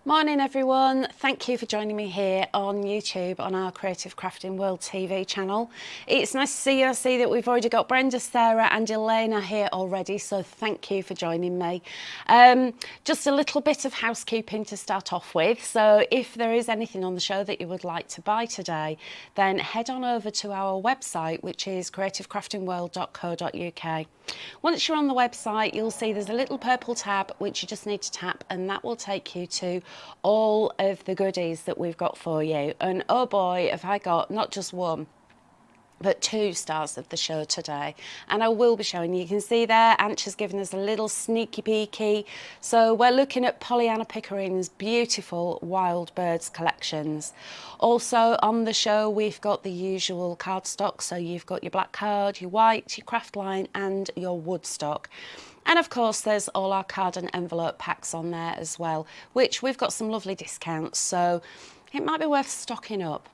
Morning everyone, thank you for joining me here on YouTube on our Creative Crafting World TV channel. It's nice to see you. I see that we've already got Brenda, Sarah and Elena here already, so thank you for joining me. Just a little bit of housekeeping to start off with. So if there is anything on the show that you would like to buy today, then head on over to our website, which is creativecraftingworld.co.uk. Once you're on the website, you'll see there's a little purple tab which you just need to tap, and that will take you to all of the goodies that we've got for you. And oh boy, have I got not just one but two stars of the show today, and I will be showing you. You can see there Ant has given us a little sneaky peeky. So we're looking at Pollyanna Pickering's beautiful wild birds collections. Also on the show we've got the usual cardstock, so you've got your black card, your white, your craft line and your wood stock. And of course there's all our card and envelope packs on there as well, which we've got some lovely discounts, so it might be worth stocking up.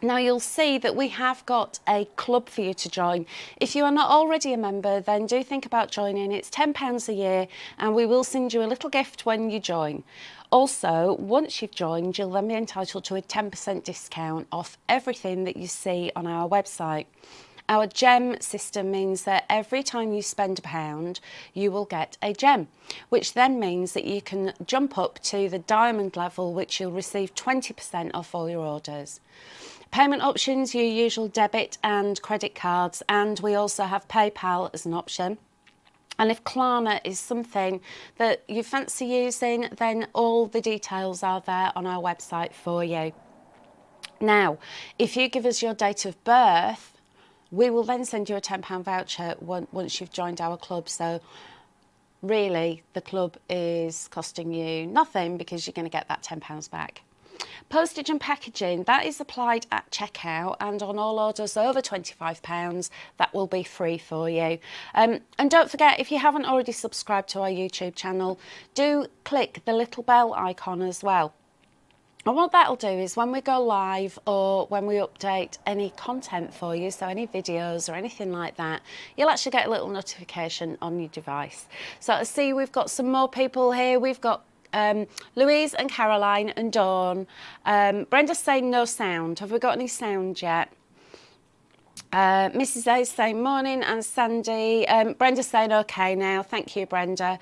Now you'll see that we have got a club for you to join. If you are not already a member, then do think about joining. It's £10 a year and we will send you a little gift when you join. Also, once you've joined, you'll then be entitled to a 10% discount off everything that you see on our website. Our gem system means that every time you spend £1, you will get a gem, which then means that you can jump up to the diamond level, which you'll receive 20% off all your orders. Payment options, your usual debit and credit cards, and we also have PayPal as an option. And if Klarna is something that you fancy using, then all the details are there on our website for you. Now, if you give us your date of birth, we will then send you a £10 voucher once you've joined our club. So really, the club is costing you nothing because you're going to get that £10 back. Postage and packaging, that is applied at checkout, and on all orders over £25 that will be free for you. And don't forget, if you haven't already subscribed to our YouTube channel, do click the little bell icon as well. And what that'll do is when we go live or when we update any content for you, so any videos or anything like that, you'll actually get a little notification on your device. So I see we've got some more people here. We've got Louise and Caroline and Dawn. Brenda's saying no sound. Have we got any sound yet? Mrs. A is saying morning, and Sandy, Brenda's saying okay now. Thank you, Brenda.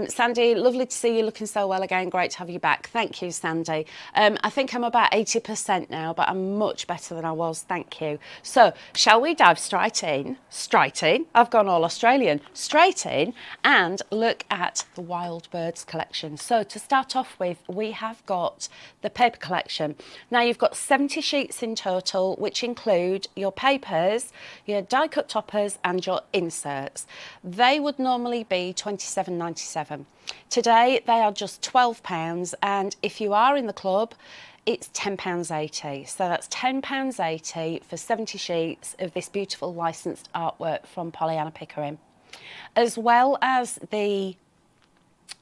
Sandy, lovely to see you looking so well again. Great to have you back. Thank you, Sandy. I think I'm about 80% now, but I'm much better than I was. Thank you. So shall we dive straight in? I've gone all Australian. Straight in and look at the wild birds collection. So to start off with, we have got the paper collection. Now you've got 70 sheets in total, which include your papers, your die cut toppers and your inserts. They would normally be £27.97. Today they are just £12, and if you are in the club it's £10.80. So that's £10.80 for 70 sheets of this beautiful licensed artwork from Pollyanna Pickering, as well as the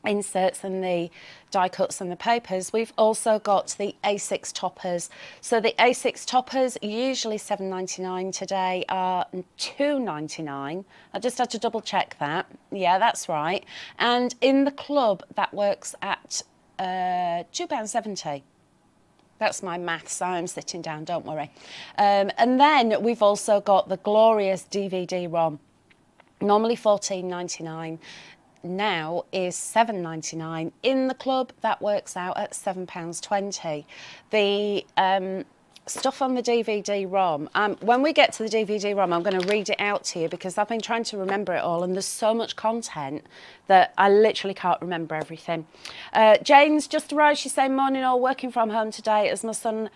inserts and the die cuts and the papers. We've also got the A6 toppers. So the A6 toppers, usually £7.99, today are £2.99. I just had to double check that. Yeah, that's right. And in the club that works at £2.70. That's my maths. I'm sitting down, don't worry. And then we've also got the glorious DVD-ROM, normally £14.99. Now is £7.99. In the club that works out at £7.20. The stuff on the DVD-ROM, when we get to the DVD-ROM I'm going to read it out to you because I've been trying to remember it all and there's so much content that I literally can't remember everything. Jane's just arrived. She's saying morning all, working from home today as my son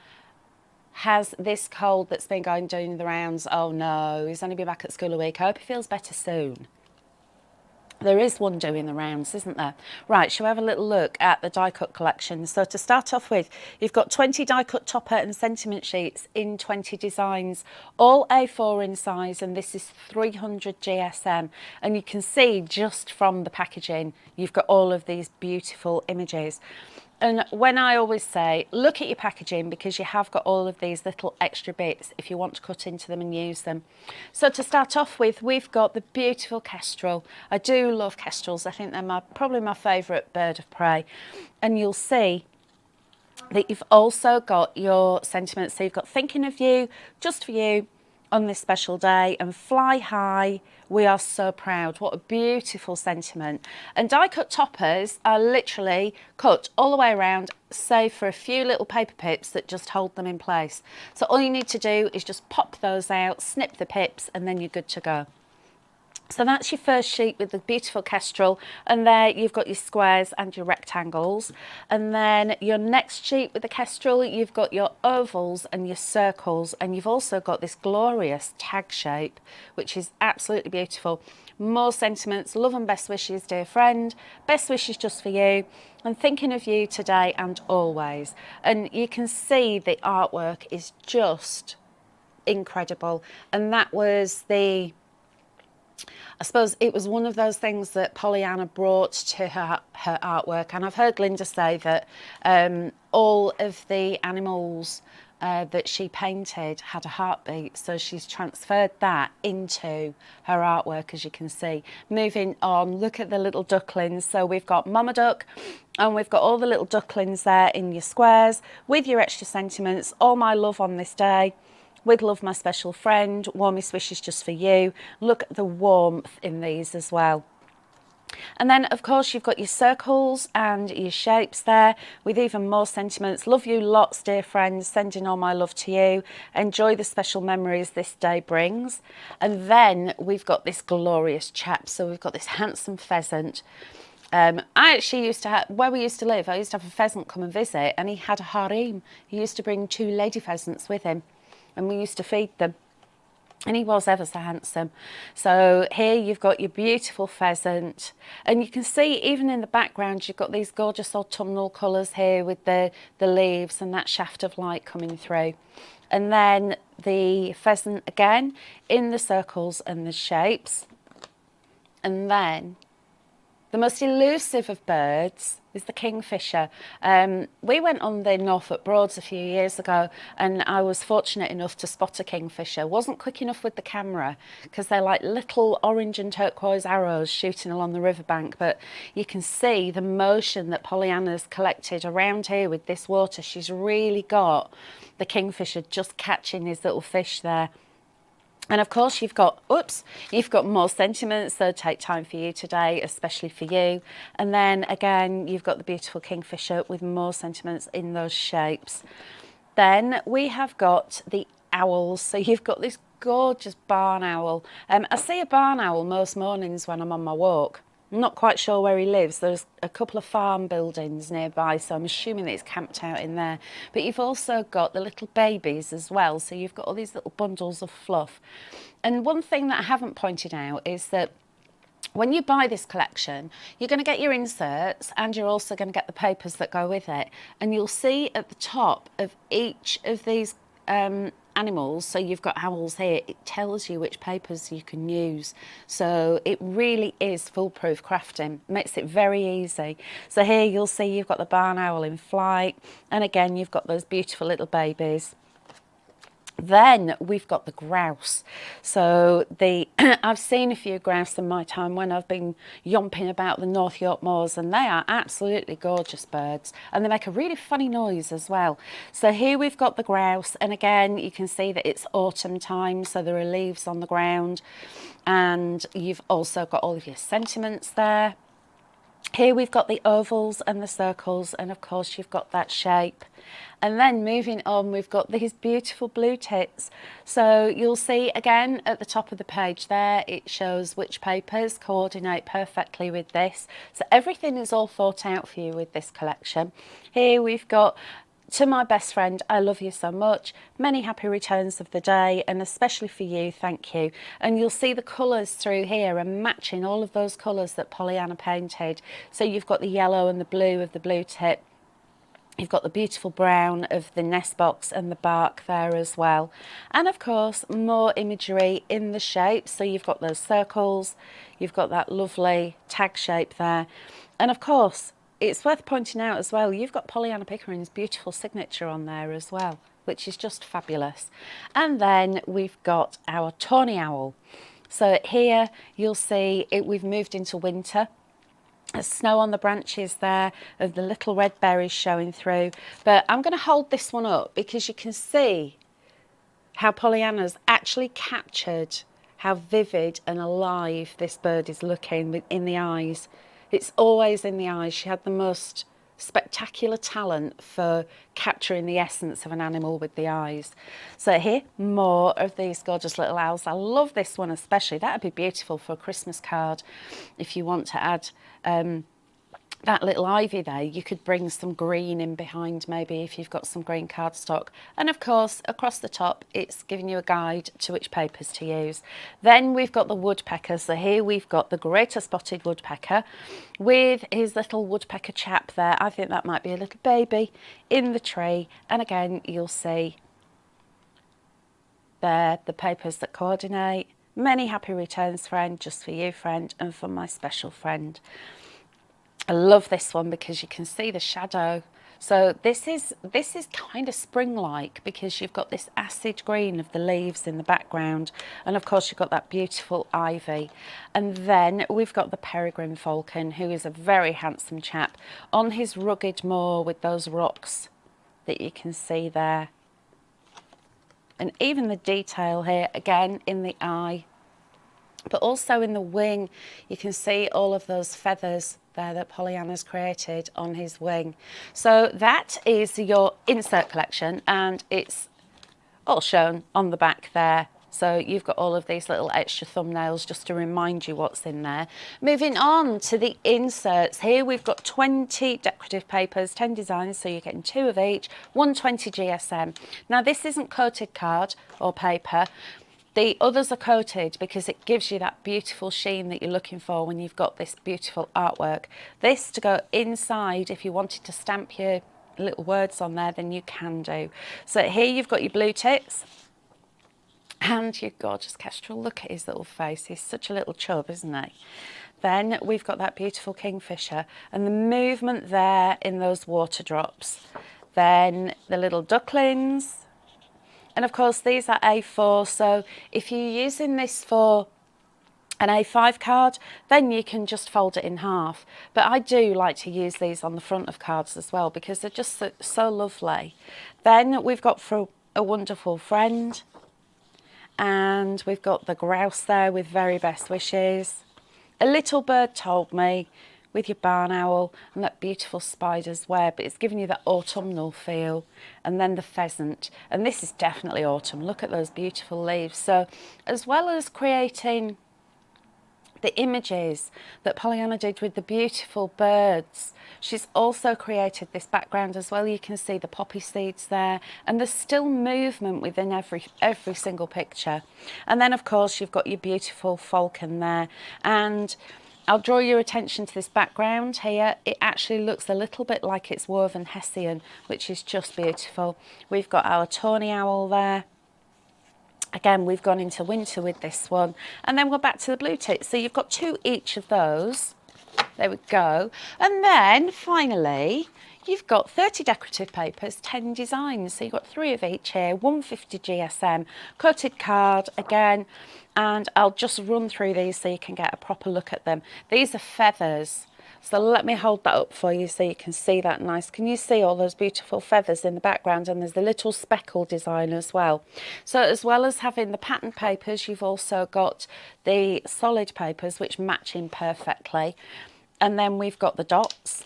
has this cold that's been doing the rounds. Oh no, he's only been back at school a week. I hope he feels better soon. There is one doing the rounds, isn't there? Right, shall we have a little look at the die cut collection? So to start off with, you've got 20 die cut topper and sentiment sheets in 20 designs, all A4 in size, and this is 300 GSM. And you can see just from the packaging, you've got all of these beautiful images. And when I always say, look at your packaging, because you have got all of these little extra bits if you want to cut into them and use them. So to start off with, we've got the beautiful kestrel. I do love kestrels. I think they're probably my favourite bird of prey. And you'll see that you've also got your sentiments. So you've got thinking of you, just for you, on this special day, and fly high, we are so proud. What a beautiful sentiment. And die cut toppers are literally cut all the way around, save for a few little paper pips that just hold them in place. So all you need to do is just pop those out, snip the pips, and then you're good to go. So that's your first sheet with the beautiful kestrel, and there you've got your squares and your rectangles. And then your next sheet with the kestrel, you've got your ovals and your circles, and you've also got this glorious tag shape, which is absolutely beautiful. More sentiments, love and best wishes, dear friend, best wishes just for you, and thinking of you today and always. And you can see the artwork is just incredible. And that was I suppose it was one of those things that Pollyanna brought to her artwork. And I've heard Linda say that all of the animals that she painted had a heartbeat, so she's transferred that into her artwork, as you can see. Moving on, look at the little ducklings. So we've got Mama Duck, and we've got all the little ducklings there in your squares with your extra sentiments. All my love on this day. With love, my special friend, warmest wishes just for you. Look at the warmth in these as well. And then, of course, you've got your circles and your shapes there with even more sentiments. Love you lots, dear friends. Sending all my love to you. Enjoy the special memories this day brings. And then we've got this glorious chap. So we've got this handsome pheasant. I actually used to have, where we used to live, I used to have a pheasant come and visit, and he had a harem. He used to bring 2 lady pheasants with him, and we used to feed them, and he was ever so handsome. So here you've got your beautiful pheasant, and you can see even in the background you've got these gorgeous autumnal colours here with the leaves and that shaft of light coming through. And then the pheasant again in the circles and the shapes. And then the most elusive of birds is the kingfisher. We went on the Norfolk Broads a few years ago, and I was fortunate enough to spot a kingfisher. Wasn't quick enough with the camera because they're like little orange and turquoise arrows shooting along the riverbank, but you can see the motion that Pollyanna's collected around here with this water. She's really got the kingfisher just catching his little fish there. And of course you've got more sentiments, so take time for you today, especially for you. And then again, you've got the beautiful kingfisher with more sentiments in those shapes. Then we have got the owls. So you've got this gorgeous barn owl. I see a barn owl most mornings when I'm on my walk. I'm not quite sure where he lives. There's a couple of farm buildings nearby, so I'm assuming that he's camped out in there. But you've also got the little babies as well, so you've got all these little bundles of fluff. And one thing that I haven't pointed out is that when you buy this collection, you're going to get your inserts, and you're also going to get the papers that go with it. And you'll see at the top of each of these animals, so you've got owls here, it tells you which papers you can use. So it really is foolproof crafting, makes it very easy. So here you'll see you've got the barn owl in flight, and again you've got those beautiful little babies. Then we've got the grouse. So I've seen a few grouse in my time when I've been yomping about the North York moors, and they are absolutely gorgeous birds, and they make a really funny noise as well. So here we've got the grouse, and again you can see that it's autumn time, so there are leaves on the ground, and you've also got all of your sentiments there. Here we've got the ovals and the circles, and of course you've got that shape. And then moving on, we've got these beautiful blue tits. So you'll see again at the top of the page there, it shows which papers coordinate perfectly with this. So everything is all thought out for you with this collection. Here we've got, to my best friend, I love you so much. Many happy returns of the day, and especially for you, thank you. And you'll see the colours through here and matching all of those colours that Pollyanna painted. So you've got the yellow and the blue of the blue tip. You've got the beautiful brown of the nest box and the bark there as well. And of course, more imagery in the shapes. So you've got those circles, you've got that lovely tag shape there. And of course, it's worth pointing out as well, you've got Pollyanna Pickering's beautiful signature on there as well, which is just fabulous. And then we've got our tawny owl. So here you'll see we've moved into winter. There's snow on the branches there of the little red berries showing through. But I'm going to hold this one up because you can see how Pollyanna's actually captured how vivid and alive this bird is looking in the eyes. It's always in the eyes. She had the most spectacular talent for capturing the essence of an animal with the eyes. So here, more of these gorgeous little owls. I love this one especially. That would be beautiful for a Christmas card if you want to add that little ivy there. You could bring some green in behind maybe if you've got some green cardstock. And of course, across the top, it's giving you a guide to which papers to use. Then we've got the woodpecker. So here we've got the greater spotted woodpecker with his little woodpecker chap there. I think that might be a little baby in the tree. And again, you'll see there the papers that coordinate. Many happy returns, friend, just for you, friend, and for my special friend. I love this one because you can see the shadow. So this is kind of spring-like because you've got this acid green of the leaves in the background. And of course you've got that beautiful ivy. And then we've got the peregrine falcon, who is a very handsome chap on his rugged moor with those rocks that you can see there. And even the detail here, again, in the eye, but also in the wing, you can see all of those feathers there that Pollyanna's created on his wing. So that is your insert collection, and it's all shown on the back there. So you've got all of these little extra thumbnails just to remind you what's in there. Moving on to the inserts. Here we've got 20 decorative papers, 10 designs, so you're getting 2 of each, 120 GSM. Now this isn't coated card or paper. The others are coated because it gives you that beautiful sheen that you're looking for when you've got this beautiful artwork. This to go inside, if you wanted to stamp your little words on there, then you can do. So here you've got your blue tits and your gorgeous kestrel. Look at his little face. He's such a little chub, isn't he? Then we've got that beautiful kingfisher and the movement there in those water drops. Then the little ducklings. And of course, these are A4, so if you're using this for an A5 card, then you can just fold it in half. But I do like to use these on the front of cards as well because they're just so lovely. Then we've got For a Wonderful Friend, and we've got the grouse there with very best wishes. A Little Bird Told Me with your barn owl and that beautiful spider's web. It's giving you that autumnal feel. And then the pheasant. And this is definitely autumn. Look at those beautiful leaves. So as well as creating the images that Pollyanna did with the beautiful birds, she's also created this background as well. You can see the poppy seeds there, and there's still movement within every single picture. And then of course you've got your beautiful falcon there, and I'll draw your attention to this background here. It actually looks a little bit like it's woven Hessian, which is just beautiful. We've got our tawny owl there. Again, we've gone into winter with this one. And then we're back to the blue tits. So you've got 2 each of those. There we go. And then finally, you've got 30 decorative papers, 10 designs. So you've got 3 of each here, 150 GSM, coated card again. And I'll just run through these so you can get a proper look at them. These are feathers. So let me hold that up for you so you can see that nice. Can you see all those beautiful feathers in the background? And there's the little speckle design as well. So as well as having the pattern papers, you've also got the solid papers which match in perfectly. And then we've got the dots.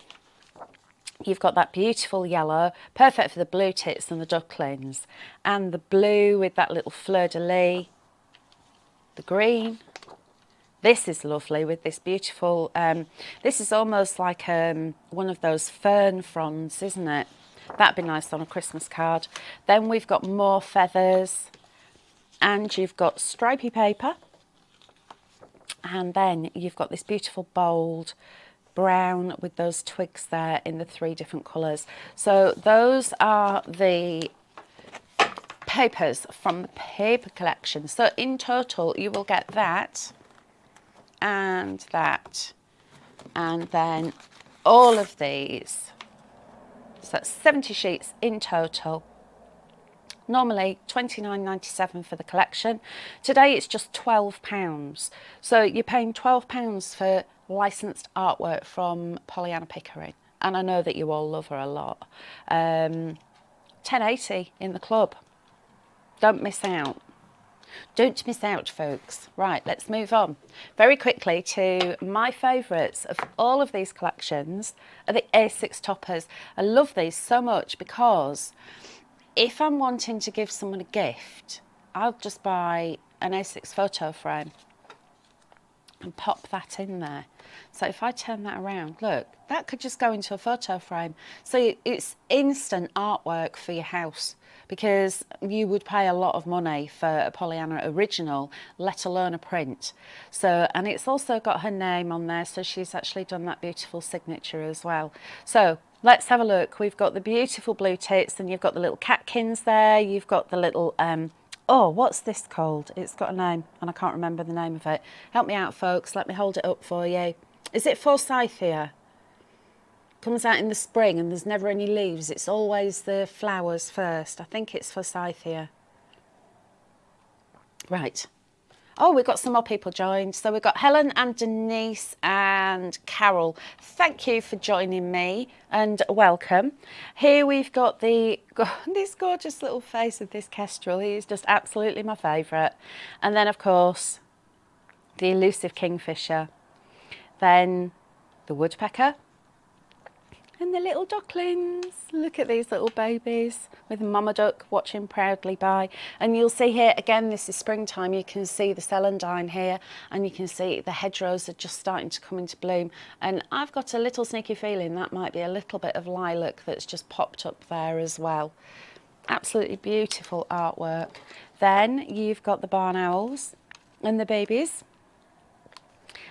You've got that beautiful yellow, perfect for the blue tits and the ducklings. And the blue with that little fleur-de-lis. The green. This is lovely with this beautiful, this is almost like one of those fern fronds, isn't it? That'd be nice on a Christmas card. Then we've got more feathers, and you've got stripy paper, and then you've got this beautiful bold brown with those twigs there in the 3 different colours. So those are the papers from the paper collection. So in total you will get that and that, and then all of these. So that's 70 sheets in total. Normally £29.97 for the collection. Today it's just £12. So you're paying £12 for licensed artwork from Pollyanna Pickering. And I know that you all love her a lot. £10.80 in the club. Don't miss out. Don't miss out, folks. Right, let's move on very quickly to my favourites of all of these collections are the A6 toppers. I love these so much because if I'm wanting to give someone a gift, I'll just buy an A6 photo frame and pop that in there. So if I turn that around, look, that could just go into a photo frame. So it's instant artwork for your house, because you would pay a lot of money for a Pollyanna original, let alone a print. So, and it's also got her name on there, so she's actually done that beautiful signature as well. So let's have a look. We've got the beautiful blue tits, and you've got the little catkins there. You've got the little, oh, what's this called? It's got a name, and I can't remember the name of it. Help me out, folks. Let me hold it up for you. Is it Forsythia? Comes out in the spring and there's never any leaves. It's always the flowers first. I think it's Forsythia. Right. Oh, we've got some more people joined. So we've got Helen and Denise and Carol. Thank you for joining me and welcome. Here we've got this gorgeous little face of this kestrel. He is just absolutely my favourite. And then, of course, the elusive kingfisher. Then the woodpecker. And the little ducklings. Look at these little babies with Mama Duck watching proudly by. And you'll see here, again, this is springtime. You can see the celandine here, and you can see the hedgerows are just starting to come into bloom. And I've got a little sneaky feeling that might be a little bit of lilac that's just popped up there as well. Absolutely beautiful artwork. Then you've got the barn owls and the babies.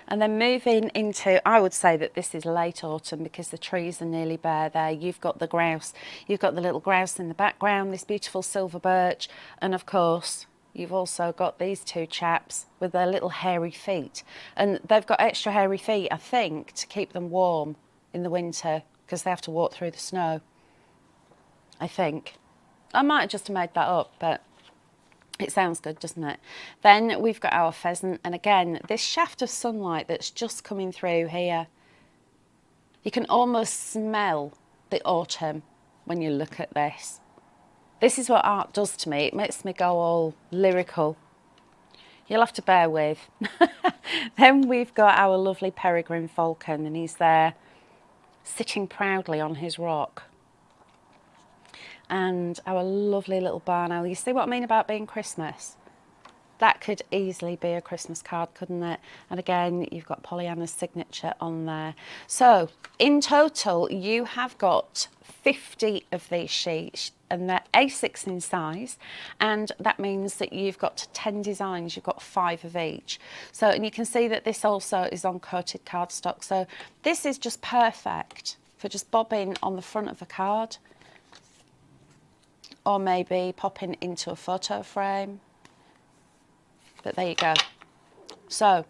And then moving into, I would say that this is late autumn because the trees are nearly bare there. You've got the grouse, you've got the little grouse in the background, this beautiful silver birch. And of course, you've also got these two chaps with their little hairy feet. And they've got extra hairy feet, I think, to keep them warm in the winter because they have to walk through the snow. I think. I might have just made that up, but it sounds good, doesn't it? Then we've got our pheasant, and again, this shaft of sunlight that's just coming through here. You can almost smell the autumn when you look at this. This is what art does to me. It makes me go all lyrical. You'll have to bear with. Then we've got our lovely peregrine falcon, and he's there sitting proudly on his rock. And our lovely little barn owl. You see what I mean about being Christmas? That could easily be a Christmas card, couldn't it? And again, you've got Pollyanna's signature on there. So in total, you have got 50 of these sheets, and they're A6 in size, and that means that you've got 10 designs. You've got 5 of each. So, and you can see that this also is on coated cardstock. So this is just perfect for just bobbing on the front of a card, or maybe popping into a photo frame. But there you go. So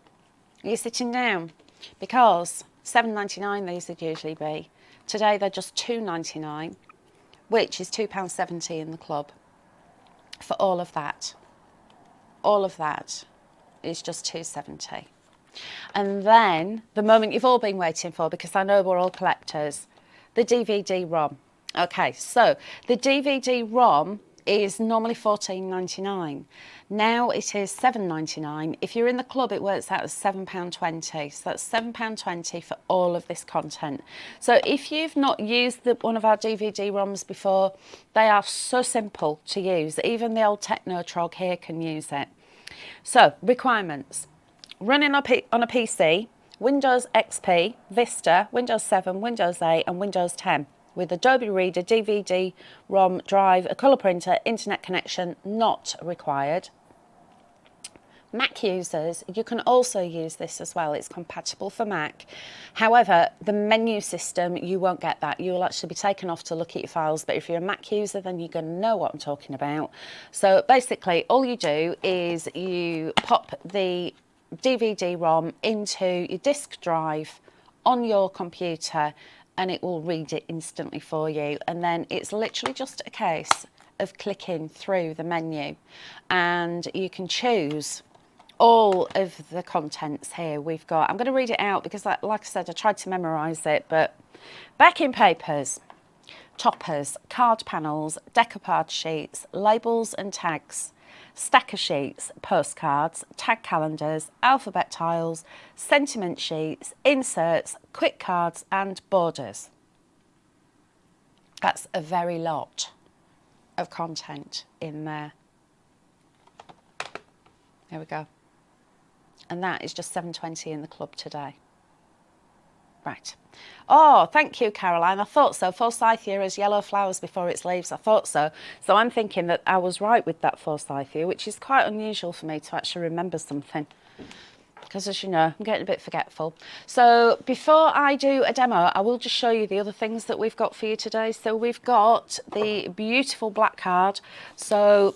you're sitting down, because £7.99 these would usually be. Today they're just £2.99, which is £2.70 in the club for all of that. All of that is just £2.70. And then the moment you've all been waiting for, because I know we're all collectors, the DVD-ROM. Okay, so the DVD-ROM is normally £14.99. Now it is £7.99. If you're in the club, it works out as £7.20. So that's £7.20 for all of this content. So if you've not used one of our DVD-ROMs before, they are so simple to use. Even the old Techno-Trog here can use it. So requirements: running on a PC, Windows XP, Vista, Windows 7, Windows 8 and Windows 10. With Adobe Reader, DVD-ROM drive, a colour printer, internet connection not required. Mac users, you can also use this as well. It's compatible for Mac. However, the menu system, you won't get that. You will actually be taken off to look at your files. But if you're a Mac user, then you're going to know what I'm talking about. So basically, all you do is you pop the DVD-ROM into your disk drive on your computer and it will read it instantly for you. And then it's literally just a case of clicking through the menu and you can choose all of the contents here. We've got, I'm going to read it out because like I said, I tried to memorize it, but backing papers, toppers, card panels, decoupage sheets, labels and tags, stacker sheets, postcards, tag calendars, alphabet tiles, sentiment sheets, inserts, quick cards and borders. That's a very lot of content in there. There we go. And that is just £7.20 in the club today. Right. Oh, thank you, Caroline. I thought so. Forsythia has yellow flowers before its leaves. I thought so. So I'm thinking that I was right with that Forsythia, which is quite unusual for me to actually remember something. Because as you know, I'm getting a bit forgetful. So before I do a demo, I will just show you the other things that we've got for you today. So we've got the beautiful black card. So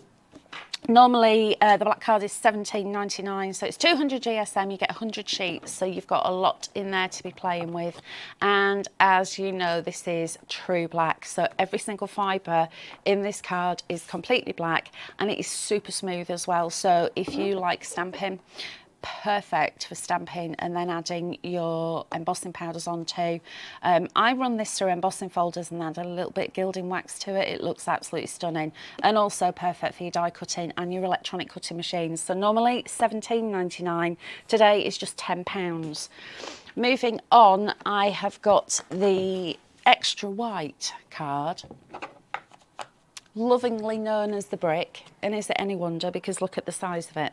normally the black card is £17.99, so it's 200 GSM, you get 100 sheets, so you've got a lot in there to be playing with. And as you know, this is true black, so every single fibre in this card is completely black and it is super smooth as well. So if you like stamping, perfect for stamping and then adding your embossing powders onto. I run this through embossing folders and add a little bit gilding wax to it. It looks absolutely stunning, and also perfect for your die cutting and your electronic cutting machines. So normally £17.99, today is just £10. Moving on, I have got the extra white card, lovingly known as the brick, and is it any wonder because look at the size of it.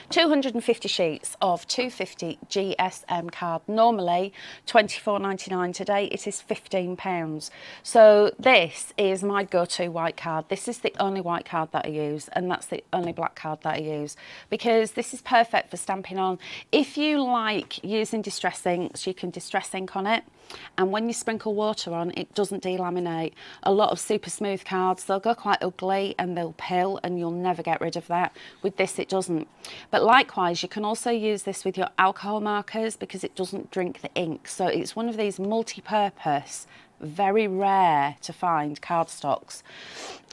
250 sheets of 250 GSM card, normally £24.99, today it is £15. So this is my go-to white card. This is the only white card that I use, and that's the only black card that I use, because this is perfect for stamping on. If you like using distress inks, you can distress ink on it, and when you sprinkle water on, it doesn't delaminate. A lot of super smooth cards, they'll go quite ugly and they'll pill and you'll never get rid of that. With this it doesn't. But likewise, you can also use this with your alcohol markers because it doesn't drink the ink. So it's one of these multi-purpose, very rare to find cardstocks.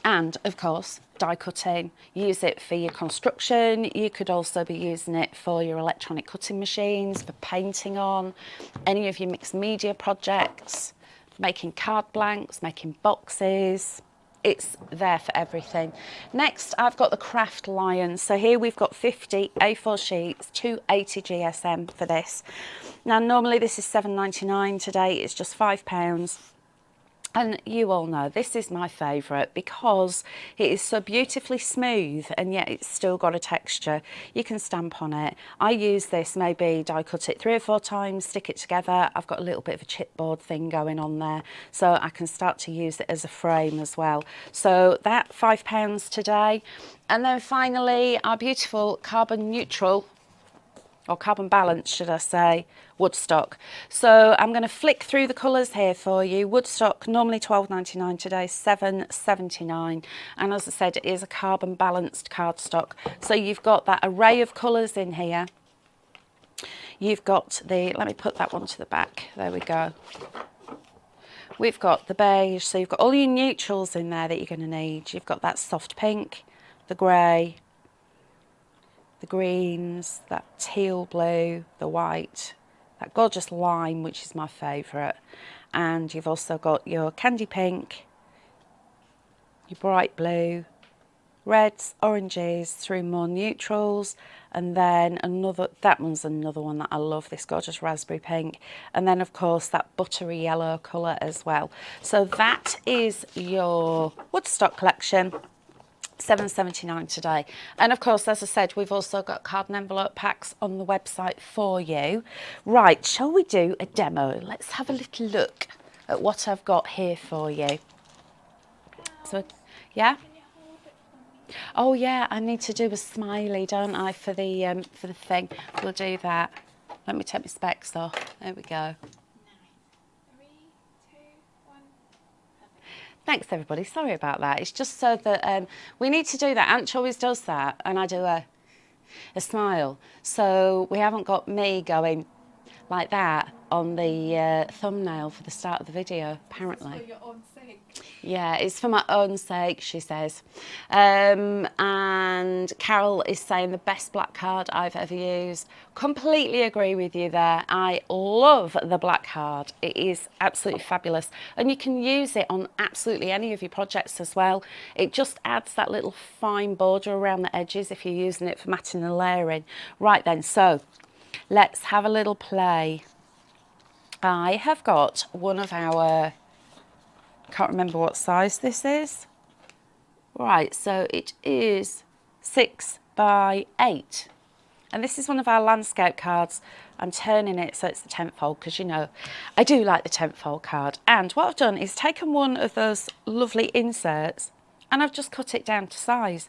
And of course, die cutting, use it for your construction. You could also be using it for your electronic cutting machines, for painting on, any of your mixed media projects, making card blanks, making boxes. It's there for everything. Next, I've got the Craft Lion. So here we've got 50 A4 sheets, 280 GSM for this. Now, normally this is £7.99. Today it's just £5. And you all know this is my favourite because it is so beautifully smooth and yet it's still got a texture. You can stamp on it. I use this, maybe die cut it 3 or 4 times, stick it together. I've got a little bit of a chipboard thing going on there, so I can start to use it as a frame as well. So that £5 today. And then finally, our beautiful carbon neutral, or carbon balance should I say, Woodstock. So I'm going to flick through the colours here for you. Woodstock, normally £12.99, today £7.79, and as I said, it is a carbon balanced cardstock. So you've got that array of colours in here. You've got the, let me put that one to the back, there we go. We've got the beige, so you've got all your neutrals in there that you're going to need. You've got that soft pink, the grey, the greens, that teal blue, the white, that gorgeous lime, which is my favourite, and you've also got your candy pink, your bright blue, reds, oranges, through more neutrals, and then another, that one's another one that I love, this gorgeous raspberry pink, and then of course that buttery yellow colour as well. So that is your Woodstock collection. £7.79 today. And of course, as I said, we've also got card and envelope packs on the website for you. Right, shall we do a demo? Let's have a little look at what I've got here for you. So, yeah? Oh yeah, I need to do a smiley, don't I, for the thing. We'll do that. Let me take my specs off. There we go. Thanks everybody, sorry about that. It's just so that we need to do that. Anch always does that, and I do a smile. So we haven't got me going like that on the thumbnail for the start of the video, apparently. For your own sake. Yeah, it's for my own sake, she says. And Carol is saying the best black card I've ever used. Completely agree with you there. I love the black card. It is absolutely fabulous. And you can use it on absolutely any of your projects as well. It just adds that little fine border around the edges if you're using it for matting and layering. Right then, so let's have a little play. I have got one of our... can't remember what size this is. Right, so it is 6 by 8. And this is one of our landscape cards. I'm turning it so it's the 10th fold because, you know, I do like the 10th fold card. And what I've done is taken one of those lovely inserts and I've just cut it down to size.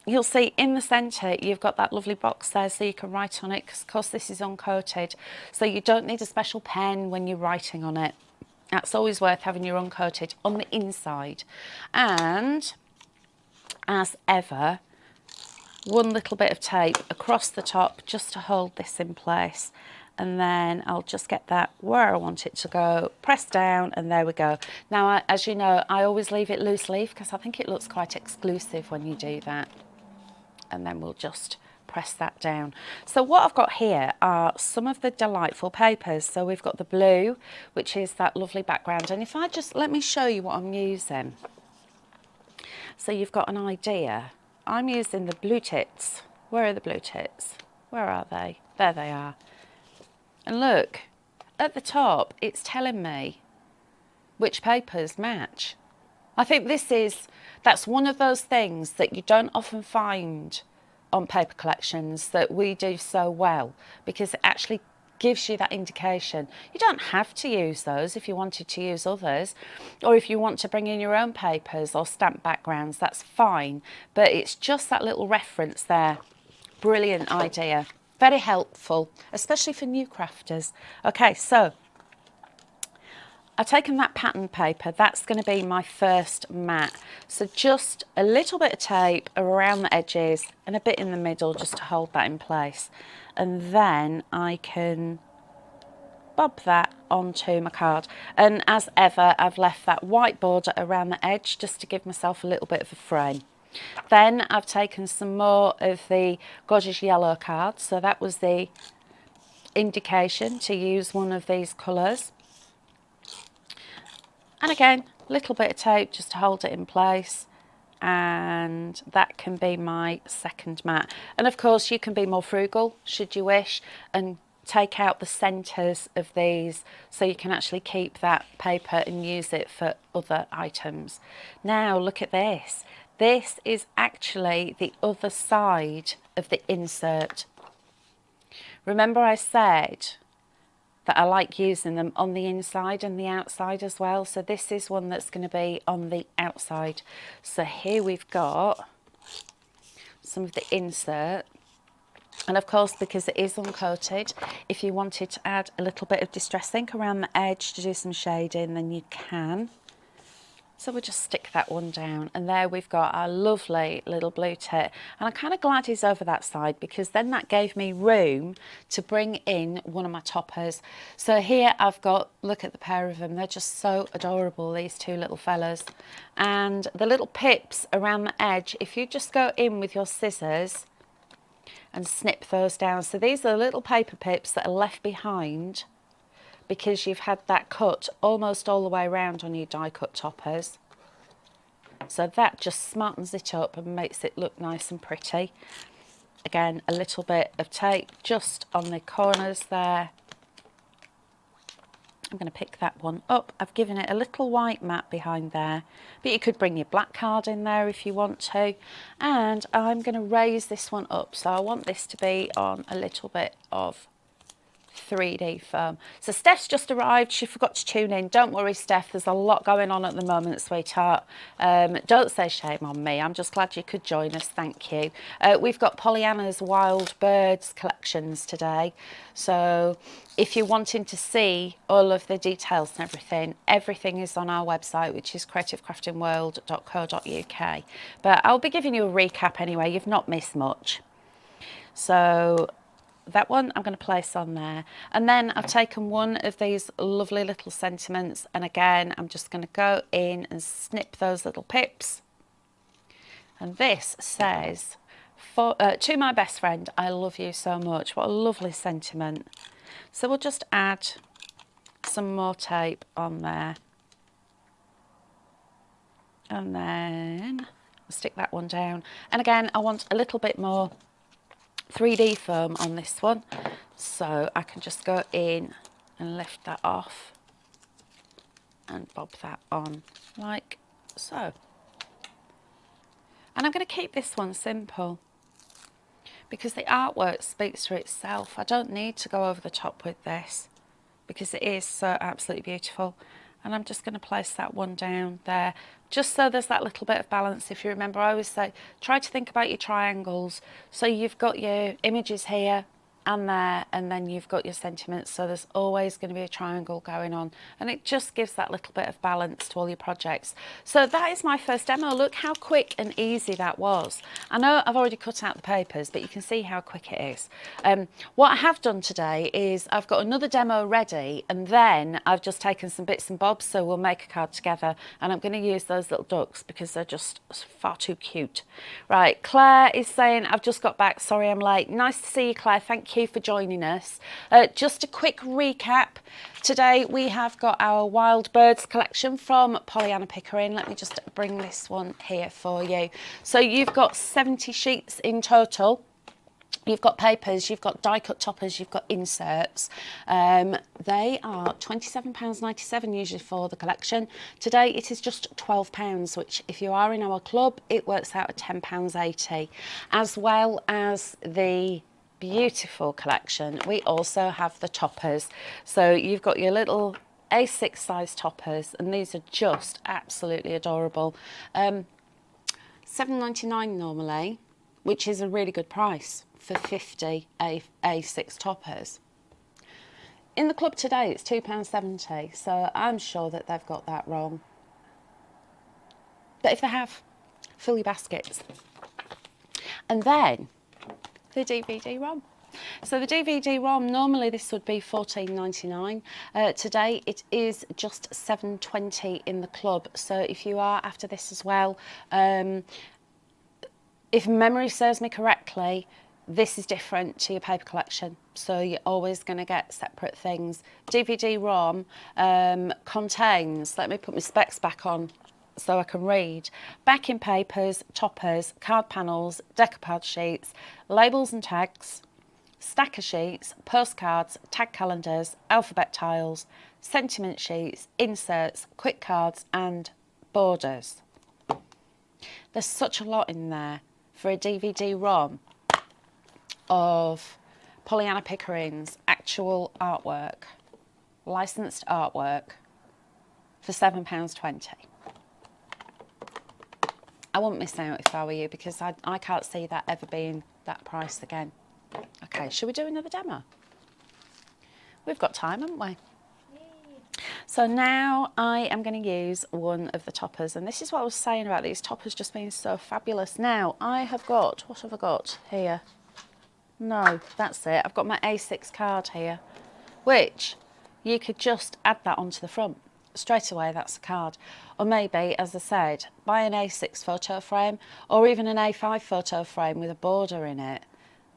You'll see in the centre you've got that lovely box there so you can write on it because, of course, this is uncoated. So you don't need a special pen when you're writing on it. That's always worth having your uncoated on the inside. And as ever, one little bit of tape across the top just to hold this in place. And then I'll just get that where I want it to go, press down, and there we go. Now, as you know, I always leave it loose leaf because I think it looks quite exclusive when you do that. And then we'll just press that down. So what I've got here are some of the delightful papers. So we've got the blue, which is that lovely background. And if I just, let me show you what I'm using. So you've got an idea. I'm using the blue tits. Where are the blue tits? Where are they? There they are. And look, at the top, it's telling me which papers match. I think that's one of those things that you don't often find on paper collections that we do so well, because it actually gives you that indication. You don't have to use those if you wanted to use others, or if you want to bring in your own papers or stamp backgrounds, that's fine, but it's just that little reference there. Brilliant idea, very helpful, especially for new crafters. Okay, so I've taken that pattern paper, that's going to be my first mat. So just a little bit of tape around the edges and a bit in the middle just to hold that in place. And then I can bob that onto my card. And as ever, I've left that white border around the edge just to give myself a little bit of a frame. Then I've taken some more of the gorgeous yellow cards. So that was the indication to use one of these colours. And again, a little bit of tape just to hold it in place. And that can be my second mat. And of course, you can be more frugal, should you wish, and take out the centres of these so you can actually keep that paper and use it for other items. Now, look at this. This is actually the other side of the insert. Remember I said that I like using them on the inside and the outside as well. So this is one that's going to be on the outside. So here we've got some of the insert. And of course, because it is uncoated, if you wanted to add a little bit of distress ink around the edge to do some shading, then you can. So we'll just stick that one down, and there we've got our lovely little blue tit. And I'm kind of glad he's over that side because then that gave me room to bring in one of my toppers. So here I've got, look at the pair of them, they're just so adorable, these two little fellas. And the little pips around the edge, if you just go in with your scissors and snip those down. So these are little paper pips that are left behind because you've had that cut almost all the way around on your die cut toppers. So that just smartens it up and makes it look nice and pretty. Again, a little bit of tape just on the corners there. I'm going to pick that one up. I've given it a little white mat behind there, but you could bring your black card in there if you want to. And I'm going to raise this one up. So I want this to be on a little bit of 3D foam. So Steph's just arrived. She forgot to tune in. Don't worry, Steph. There's a lot going on at the moment, sweetheart. Don't say shame on me. I'm just glad you could join us. Thank you. We've got Pollyanna's Wild Birds collections today. So if you're wanting to see all of the details and everything is on our website, which is creativecraftingworld.co.uk. But I'll be giving you a recap anyway. You've not missed much. So that one I'm going to place on there. And then I've taken one of these lovely little sentiments, and again I'm just going to go in and snip those little pips. And this says, to my best friend, I love you so much. What a lovely sentiment. So we'll just add some more tape on there. And then I'll stick that one down. And again, I want a little bit more 3D foam on this one. So I can just go in and lift that off and bob that on like so. And I'm going to keep this one simple because the artwork speaks for itself. I don't need to go over the top with this because it is so absolutely beautiful. And I'm just going to place that one down there, just so there's that little bit of balance. If you remember, I always say, try to think about your triangles. So you've got your images here and there, and then you've got your sentiments. So there's always going to be a triangle going on. And it just gives that little bit of balance to all your projects. So that is my first demo. Look how quick and easy that was. I know I've already cut out the papers, but you can see how quick it is. What I have done today is I've got another demo ready, and then I've just taken some bits and bobs, so we'll make a card together. And I'm going to use those little ducks because they're just far too cute. Right, Claire is saying, I've just got back, sorry I'm late. Nice to see you, Claire, thank you for joining us. Just a quick recap. Today we have got our Wild Birds collection from Pollyanna Pickering. Let me just bring this one here for you. So you've got 70 sheets in total. You've got papers, you've got die cut toppers, you've got inserts. They are £27.97 usually for the collection. Today it is just £12, which if you are in our club, it works out at £10.80. As well as the beautiful collection, we also have the toppers. So you've got your little A6 size toppers, and these are just absolutely adorable. £7.99 normally, which is a really good price for 50 A6 toppers. In the club today it's £2.70, so I'm sure that they've got that wrong. But if they have, fill your baskets. And then the DVD-ROM. So the DVD-ROM, normally this would be £14.99. Today it is just £7.20 in the club. So if you are after this as well, if memory serves me correctly, this is different to your paper collection. So you're always going to get separate things. DVD-ROM contains, let me put my specs back on so I can read, backing papers, toppers, card panels, decoupage sheets, labels and tags, stacker sheets, postcards, tag calendars, alphabet tiles, sentiment sheets, inserts, quick cards and borders. There's such a lot in there for a DVD-ROM of Pollyanna Pickering's actual artwork, licensed artwork, for £7.20. I wouldn't miss out if I were you, because I can't see that ever being that price again. Okay, should we do another demo? We've got time, haven't we? So now I am going to use one of the toppers, and this is what I was saying about these toppers just being so fabulous. Now I have got, what have I got here? No, that's it. I've got my A6 card here, which you could just add that onto the front. Straight away, that's a card. Or maybe, as I said, buy an A6 photo frame or even an A5 photo frame with a border in it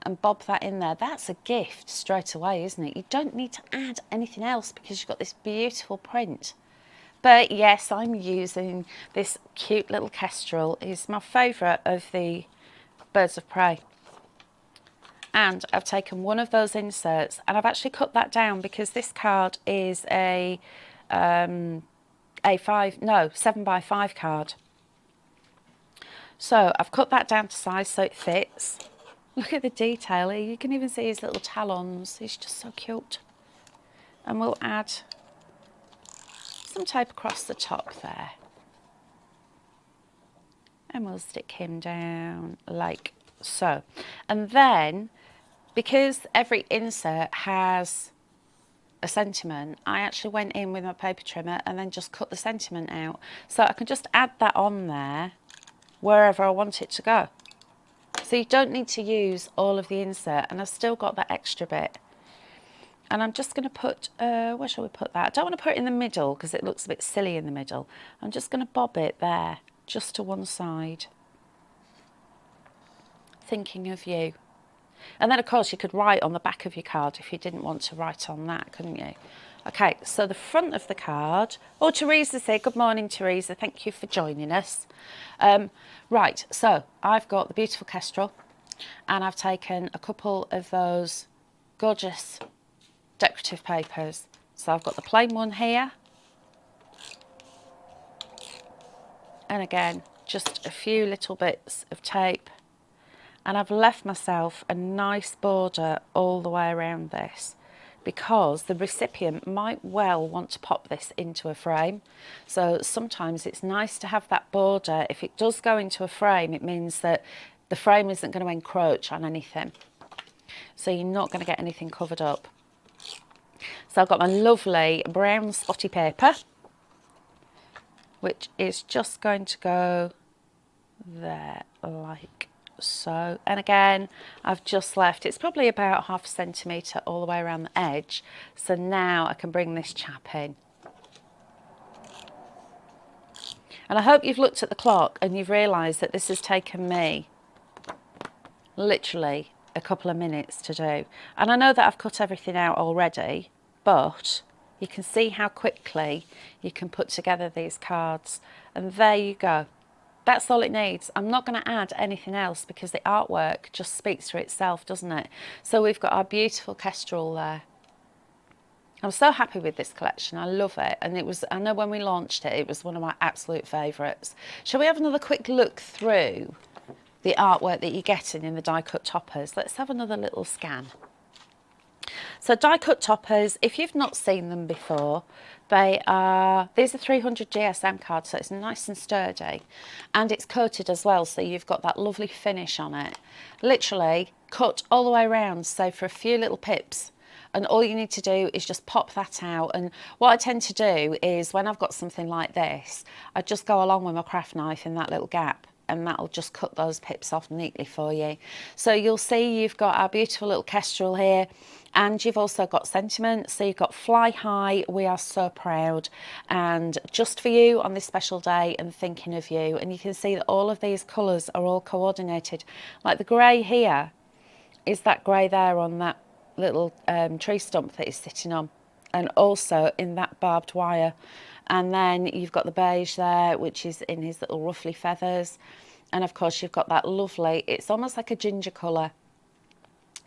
and bob that in there. That's a gift straight away, isn't it? You don't need to add anything else because you've got this beautiful print. But yes, I'm using this cute little kestrel. It's my favourite of the birds of prey. And I've taken one of those inserts and I've actually cut that down because this card is a 7x5 card. So I've cut that down to size so it fits. Look at the detail here. You can even see his little talons. He's just so cute. And we'll add some tape across the top there. And we'll stick him down like so. And then, because every insert has a sentiment, I actually went in with my paper trimmer and then just cut the sentiment out. So I can just add that on there wherever I want it to go. So you don't need to use all of the insert, and I've still got that extra bit. And I'm just going to put, where shall we put that? I don't want to put it in the middle because it looks a bit silly in the middle. I'm just going to bob it there, just to one side. Thinking of you. And then of course you could write on the back of your card if you didn't want to write on that, couldn't you? Okay, so the front of the card. Oh, Teresa said, good morning, Teresa. Thank you for joining us. Right, so I've got the beautiful Kestrel, and I've taken a couple of those gorgeous decorative papers. So I've got the plain one here. And again, just a few little bits of tape. And I've left myself a nice border all the way around this, because the recipient might well want to pop this into a frame. So sometimes it's nice to have that border. If it does go into a frame, it means that the frame isn't going to encroach on anything. So you're not going to get anything covered up. So I've got my lovely brown spotty paper, which is just going to go there like so. And again, I've just left, it's probably about 0.5 centimetre all the way around the edge. So now I can bring this chap in. And I hope you've looked at the clock and you've realised that this has taken me literally a couple of minutes to do. And I know that I've cut everything out already, but you can see how quickly you can put together these cards. And there you go. That's all it needs. I'm not going to add anything else because the artwork just speaks for itself, doesn't it? So we've got our beautiful Kestrel there. I'm so happy with this collection. I love it. And it was, I know when we launched it, it was one of my absolute favourites. Shall we have another quick look through the artwork that you're getting in the die cut toppers? Let's have another little scan. So die cut toppers, if you've not seen them before, these are 300 GSM cards, so it's nice and sturdy, and it's coated as well, so you've got that lovely finish on it. Literally cut all the way around, so for a few little pips, and all you need to do is just pop that out. And what I tend to do is when I've got something like this, I just go along with my craft knife in that little gap, and that'll just cut those pips off neatly for you. So you'll see you've got our beautiful little Kestrel here, and you've also got sentiments. So you've got Fly High, We Are So Proud, and Just For You on this special day, and Thinking of You. And you can see that all of these colours are all coordinated. Like the grey here is that grey there on that little tree stump that he's sitting on, and also in that barbed wire. And then you've got the beige there, which is in his little ruffly feathers. And of course you've got that lovely, it's almost like a ginger colour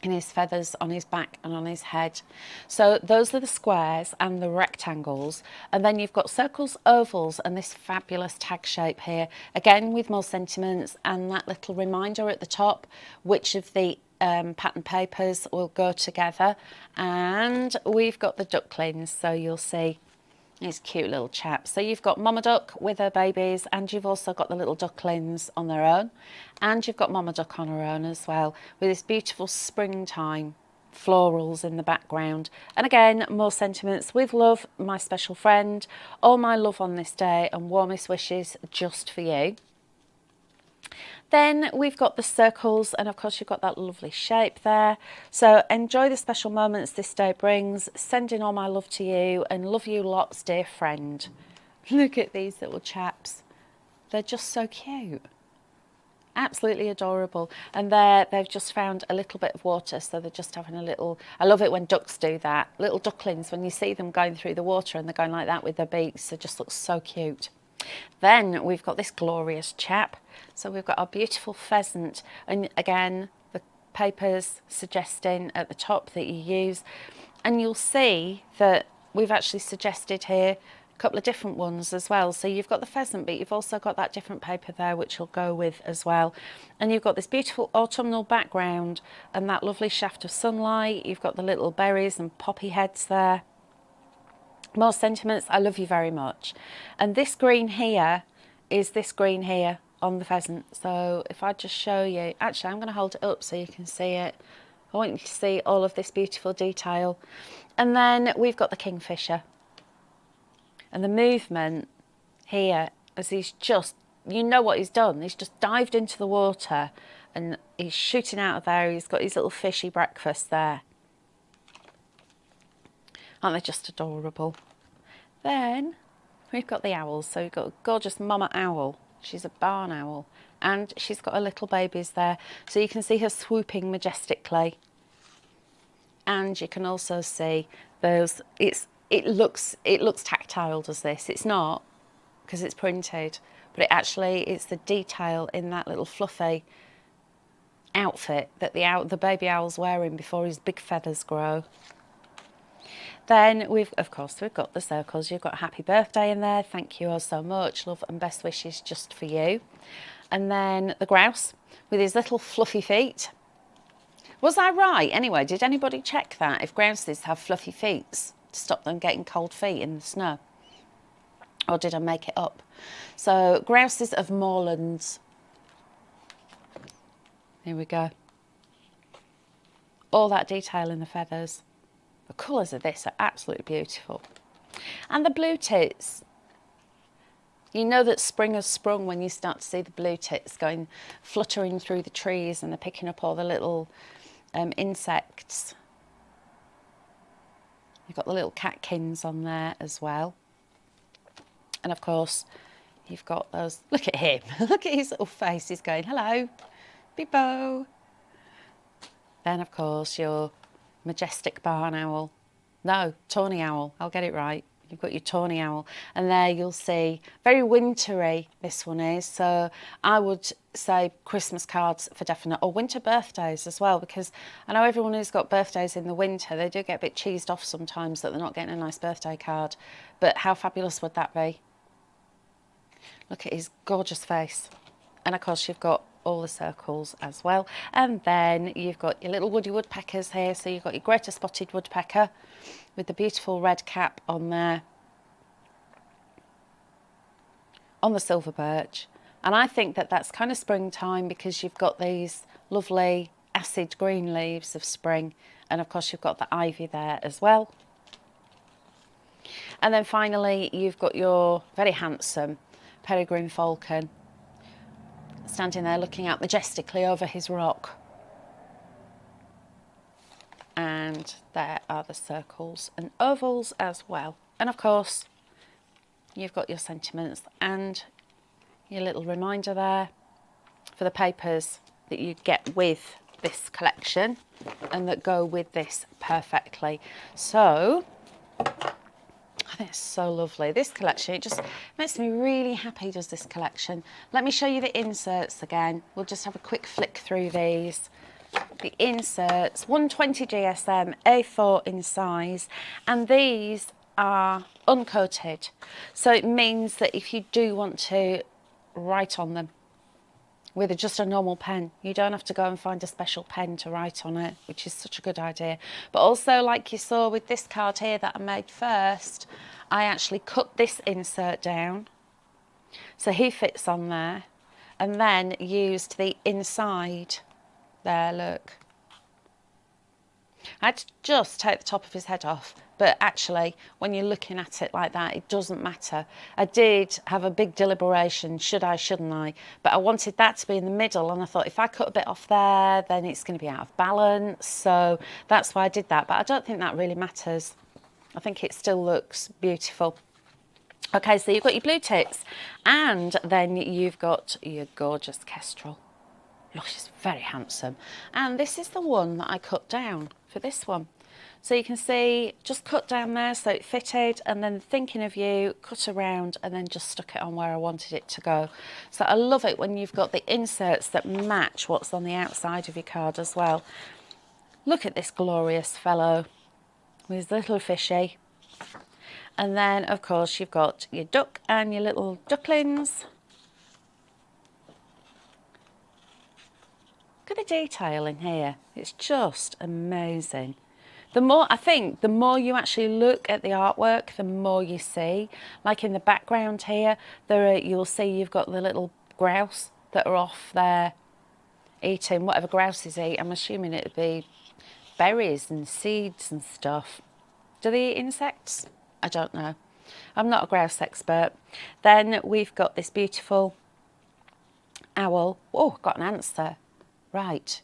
in his feathers on his back and on his head. So those are the squares and the rectangles. And then you've got circles, ovals, and this fabulous tag shape here. Again, with more sentiments and that little reminder at the top, which of the pattern papers will go together. And we've got the ducklings, so you'll see these cute little chaps. So you've got Mama Duck with her babies, and you've also got the little ducklings on their own, and you've got Mama Duck on her own as well, with this beautiful springtime florals in the background. And again, more sentiments. With love, my special friend, all my love on this day, and warmest wishes just for you. Then we've got the circles, and of course you've got that lovely shape there. So enjoy the special moments this day brings, sending all my love to you, and love you lots, dear friend. Look at these little chaps. They're just so cute. Absolutely adorable. And they've just found a little bit of water, so they're just having a little, I love it when ducks do that. Little ducklings, when you see them going through the water and they're going like that with their beaks, it just looks so cute. Then we've got this glorious chap. So we've got our beautiful pheasant, and again the papers suggesting at the top that you use, and you'll see that we've actually suggested here a couple of different ones as well. So you've got the pheasant, but you've also got that different paper there which will go with as well. And you've got this beautiful autumnal background and that lovely shaft of sunlight. You've got the little berries and poppy heads there. More sentiments, I love you very much. And this green here is this green here on the pheasant. So if I just show you, actually I'm going to hold it up so you can see it. I want you to see all of this beautiful detail. And then we've got the kingfisher. And the movement here, as he's just, you know what he's done, he's just dived into the water and he's shooting out of there. He's got his little fishy breakfast there. Aren't they just adorable? Then we've got the owls. So we've got a gorgeous mama owl. She's a barn owl, and she's got her little babies there. So you can see her swooping majestically. And you can also see those, it looks tactile, does this? It's not, because it's printed, but it's the detail in that little fluffy outfit that the baby owl's wearing before his big feathers grow. Then of course we've got the circles. You've got happy birthday in there, thank you all so much, love and best wishes just for you. And then the grouse with his little fluffy feet. Was I right? Anyway, did anybody check that? If grouses have fluffy feet to stop them getting cold feet in the snow? Or did I make it up? So, grouses of moorlands. Here we go. All that detail in the feathers. The colours of this are absolutely beautiful. And the blue tits. You know that spring has sprung when you start to see the blue tits going fluttering through the trees, and they're picking up all the little insects. You've got the little catkins on there as well. And of course, you've got those, look at him, look at his little face, he's going, hello, Bibo. Then of course, your majestic barn owl. No, tawny owl, I'll get it right. You've got your tawny owl, and there you'll see, very wintry this one is, so I would say Christmas cards for definite, or winter birthdays as well, because I know everyone who's got birthdays in the winter, they do get a bit cheesed off sometimes that they're not getting a nice birthday card, but how fabulous would that be? Look at his gorgeous face. And of course you've got all the circles as well, and then you've got your little woody woodpeckers here, so you've got your greater spotted woodpecker with the beautiful red cap on there, on the silver birch. And I think that that's kind of springtime because you've got these lovely acid green leaves of spring, and of course you've got the ivy there as well. And then finally you've got your very handsome peregrine falcon standing there looking out majestically over his rock. And there are the circles and ovals as well. And of course, you've got your sentiments and your little reminder there for the papers that you get with this collection and that go with this perfectly. So, I think it's so lovely. This collection, it just makes me really happy, does this collection. Let me show you the inserts again. We'll just have a quick flick through these. The inserts, 120 GSM, A4 in size, and these are uncoated. So it means that if you do want to write on them with just a normal pen, you don't have to go and find a special pen to write on it, which is such a good idea. But also, like you saw with this card here that I made first, I actually cut this insert down so he fits on there, and then used the inside there, look. I had to just take the top of his head off, but actually when you're looking at it like that, it doesn't matter. I did have a big deliberation, should I, shouldn't I, but I wanted that to be in the middle, and I thought if I cut a bit off there then it's going to be out of balance, so that's why I did that. But I don't think that really matters. I think it still looks beautiful. Okay, so you've got your blue tits, and then you've got your gorgeous kestrel. Look, she's very handsome. And this is the one that I cut down for this one. So you can see, just cut down there so it fitted, and then thinking of you, cut around and then just stuck it on where I wanted it to go. So I love it when you've got the inserts that match what's on the outside of your card as well. Look at this glorious fellow with his little fishy. And then, of course, you've got your duck and your little ducklings. Look at the detail in here. It's just amazing. I think the more you actually look at the artwork, the more you see. Like in the background here, you'll see you've got the little grouse that are off there eating whatever grouses eat. I'm assuming it would be berries and seeds and stuff. Do they eat insects? I don't know. I'm not a grouse expert. Then we've got this beautiful owl. Oh, got an answer. Right.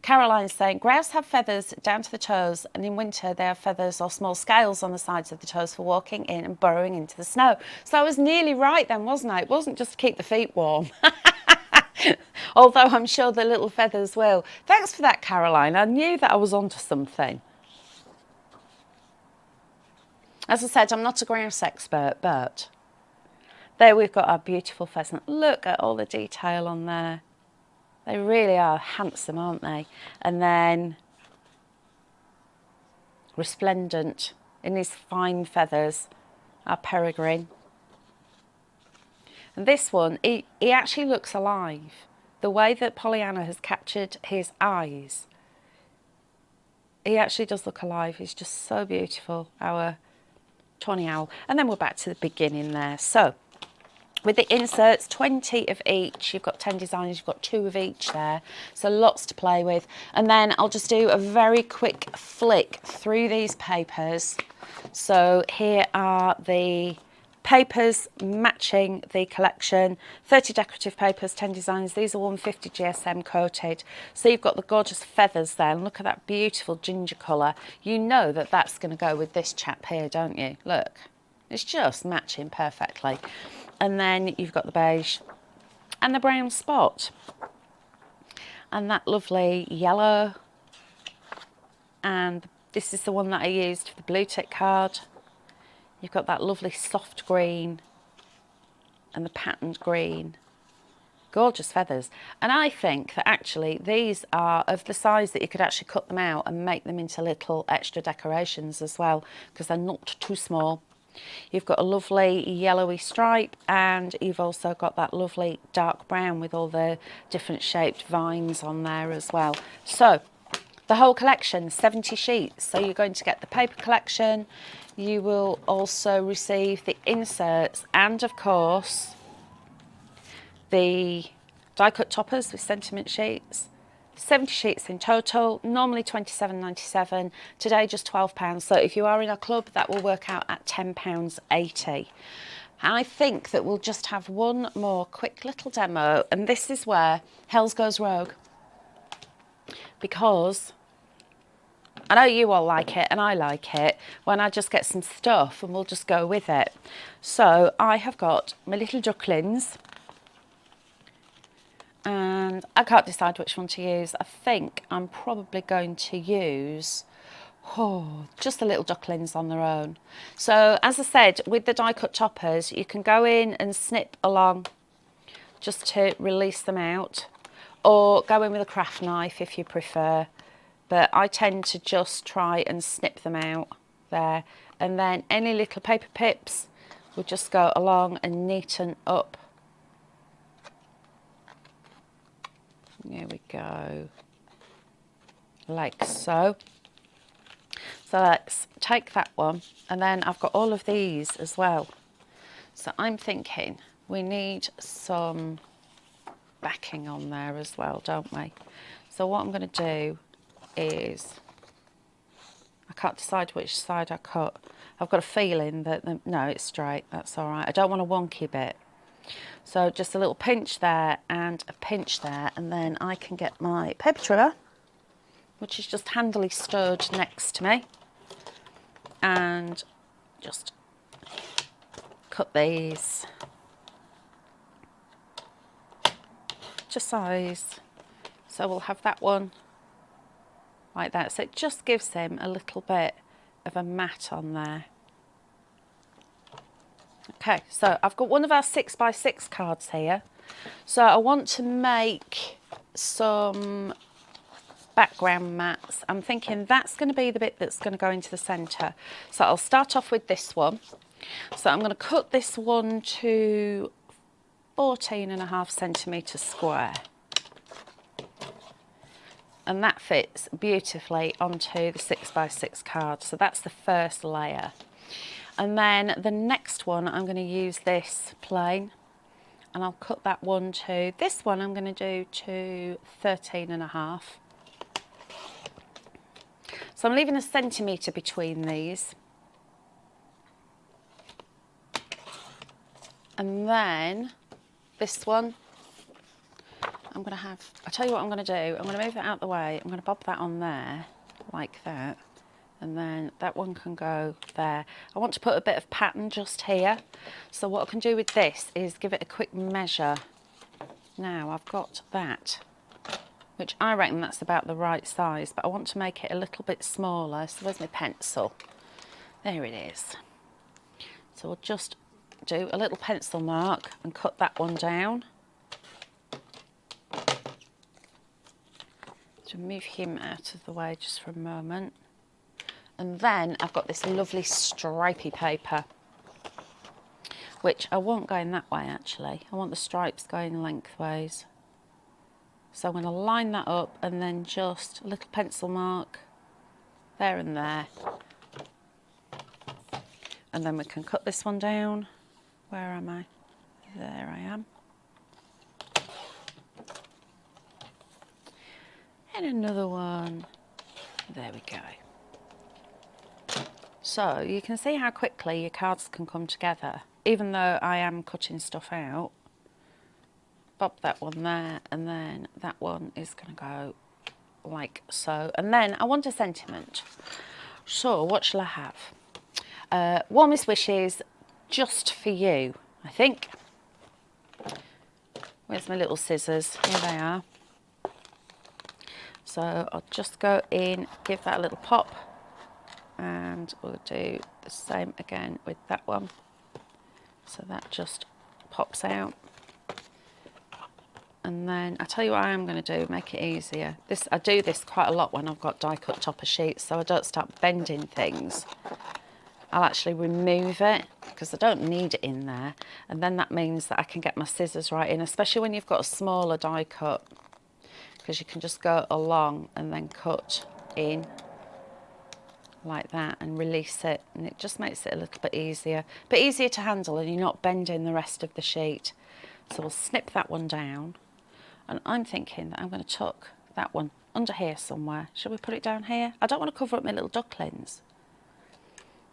Caroline's saying, grouse have feathers down to the toes, and in winter they have feathers or small scales on the sides of the toes for walking in and burrowing into the snow. So I was nearly right then, wasn't I? It wasn't just to keep the feet warm. Although I'm sure the little feathers will. Thanks for that, Caroline. I knew that I was onto something. As I said, I'm not a grouse expert, but there we've got our beautiful pheasant. Look at all the detail on there. They really are handsome, aren't they? And then resplendent in his fine feathers, our peregrine. And this one, he actually looks alive. The way that Pollyanna has captured his eyes, he actually does look alive. He's just so beautiful, our tawny owl. And then we're back to the beginning there. So with the inserts, 20 of each. You've got 10 designs, you've got 2 of each there. So lots to play with. And then I'll just do a very quick flick through these papers. So here are the papers matching the collection. 30 decorative papers, 10 designs. These are 150 GSM coated. So you've got the gorgeous feathers there. And look at that beautiful ginger colour. You know that that's going to go with this chap here, don't you? Look, it's just matching perfectly. And then you've got the beige and the brown spot and that lovely yellow, and this is the one that I used for the blue tick card. You've got that lovely soft green and the patterned green. Gorgeous feathers. And I think that actually these are of the size that you could actually cut them out and make them into little extra decorations as well, because they're not too small. You've got a lovely yellowy stripe, and you've also got that lovely dark brown with all the different shaped vines on there as well. So the whole collection, 70 sheets. So you're going to get the paper collection. You will also receive the inserts and, of course, the die cut toppers with sentiment sheets. 70 sheets in total, normally £27.97, today just £12. So if you are in a club, that will work out at £10.80. I think that we'll just have one more quick little demo, and this is where Hels goes rogue, because I know you all like it and I like it when I just get some stuff and we'll just go with it. So I have got my little ducklings, and I can't decide which one to use. I think I'm probably going to use just the little ducklings on their own. So as I said, with the die cut toppers, you can go in and snip along just to release them out, or go in with a craft knife if you prefer. But I tend to just try and snip them out there, and then any little paper pips will just go along and neaten up. There we go, like so. So let's take that one, and then I've got all of these as well. So I'm thinking we need some backing on there as well, don't we? So what I'm going to do is, I can't decide which side I cut. I've got a feeling that, no, it's straight, that's all right. I don't want a wonky bit. So just a little pinch there and a pinch there, and then I can get my paper trimmer, which is just handily stood next to me, and just cut these to size. So we'll have that one like that. So it just gives him a little bit of a mat on there. Okay, so I've got one of our 6x6 cards here. So I want to make some background mats. I'm thinking that's going to be the bit that's going to go into the centre. So I'll start off with this one. So I'm going to cut this one to 14.5 centimetres square. And that fits beautifully onto the 6x6 card. So that's the first layer. And then the next one, I'm going to use this plain, and I'll cut that one to, this one I'm going to do to 13.5. So I'm leaving a centimetre between these. And then this one, I'm going to have, I'll tell you what I'm going to do. I'm going to move it out the way. I'm going to bob that on there like that. And then that one can go there. I want to put a bit of pattern just here. So what I can do with this is give it a quick measure. Now I've got that, which I reckon that's about the right size, but I want to make it a little bit smaller. So where's my pencil? There it is. So we'll just do a little pencil mark and cut that one down. So move him out of the way just for a moment. And then I've got this lovely stripy paper, which I want going that way actually. I want the stripes going lengthways. So I'm going to line that up and then just a little pencil mark there and there. And then we can cut this one down. Where am I? There I am. And another one. There we go. So you can see how quickly your cards can come together, even though I am cutting stuff out. Bob that one there, and then that one is going to go like so. And then I want a sentiment. So what shall I have? Warmest wishes, just for you, I think. Where's my little scissors? Here they are. So I'll just go in, give that a little pop. And we'll do the same again with that one. So that just pops out. And then I tell you what I am going to do, make it easier. I do this quite a lot when I've got die cut topper sheets, so I don't start bending things. I'll actually remove it because I don't need it in there. And then that means that I can get my scissors right in, especially when you've got a smaller die cut, because you can just go along and then cut in like that and release it, and it just makes it a little bit easier to handle, and you're not bending the rest of the sheet. So we'll snip that one down, and I'm thinking that I'm going to tuck that one under here somewhere. Shall we put it down here? I don't want to cover up my little ducklings,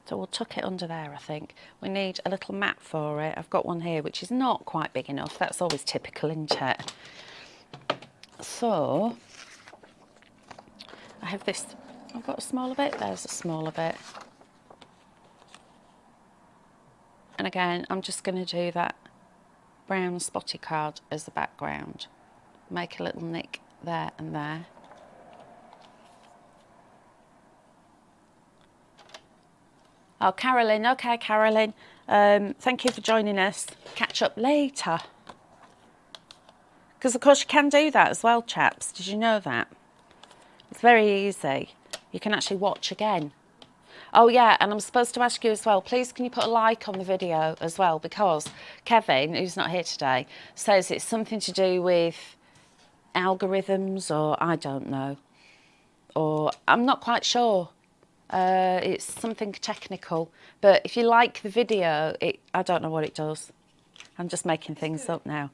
so we'll tuck it under there. I think we need a little mat for it. I've got one here which is not quite big enough. That's always typical, isn't it? So I have this. I've got a smaller bit, there's a smaller bit. And again, I'm just going to do that brown spotty card as the background. Make a little nick there and there. Oh, Carolyn, okay, Carolyn. Thank you for joining us. Catch up later. Because of course you can do that as well, chaps. Did you know that? It's very easy. You can actually watch again. Oh yeah, and I'm supposed to ask you as well, please can you put a like on the video as well, because Kevin, who's not here today, says it's something to do with algorithms, or I don't know, or I'm not quite sure. It's something technical, but if you like the video, I don't know what it does. I'm just making things up now.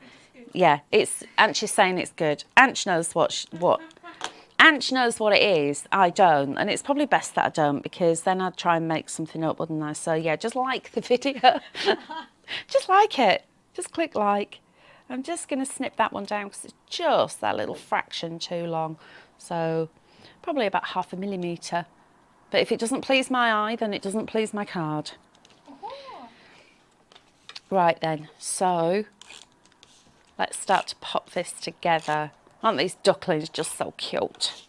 Yeah, it's Ant's saying it's good. Ant knows Ant knows what it is, I don't, and it's probably best that I don't, because then I'd try and make something up, wouldn't I? So yeah, just like the video. Just like it. Just click like. I'm just going to snip that one down because it's just that little fraction too long. So probably about 0.5 millimetre. But if it doesn't please my eye, then it doesn't please my card. Right then, so let's start to pop this together. Aren't these ducklings just so cute?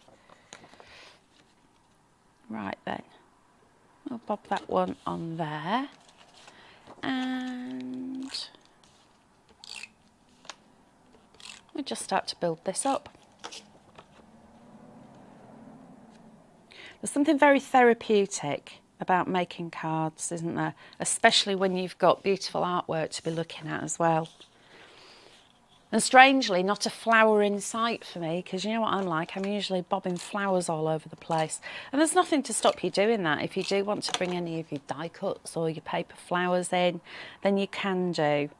Right then, I'll bob that one on there, and we'll just start to build this up. There's something very therapeutic about making cards, isn't there? Especially when you've got beautiful artwork to be looking at as well. And strangely, not a flower in sight for me, because you know what I'm like, I'm usually bobbing flowers all over the place. And there's nothing to stop you doing that. If you do want to bring any of your die cuts or your paper flowers in, then you can do.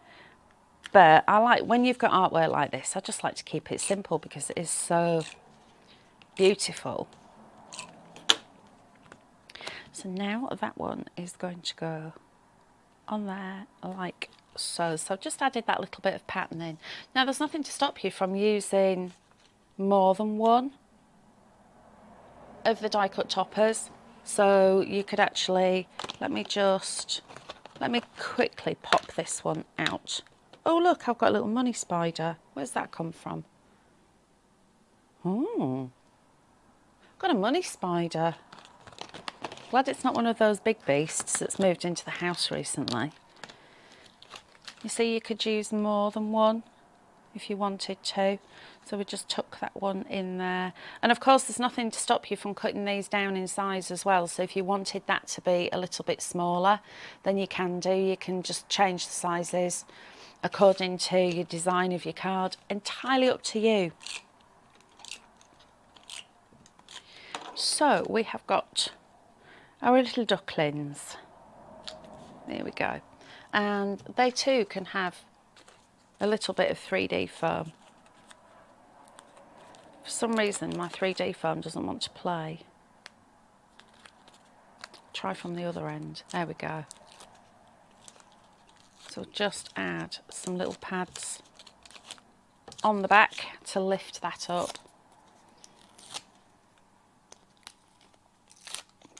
But I like, when you've got artwork like this, I just like to keep it simple because it is so beautiful. So now that one is going to go on there like So I've just added that little bit of pattern in. Now there's nothing to stop you from using more than one of the die cut toppers. So you could actually, let me quickly pop this one out. Oh look, I've got a little money spider. Where's that come from? Oh, got a money spider. Glad it's not one of those big beasts that's moved into the house recently. You see, you could use more than one if you wanted to. So we just tuck that one in there. And of course, there's nothing to stop you from cutting these down in size as well. So if you wanted that to be a little bit smaller, then you can do. You can just change the sizes according to your design of your card. Entirely up to you. So we have got our little ducklings. There we go. And they too can have a little bit of 3D foam. For some reason my 3D foam doesn't want to play. Try from the other end. There we go. So just add some little pads on the back to lift that up.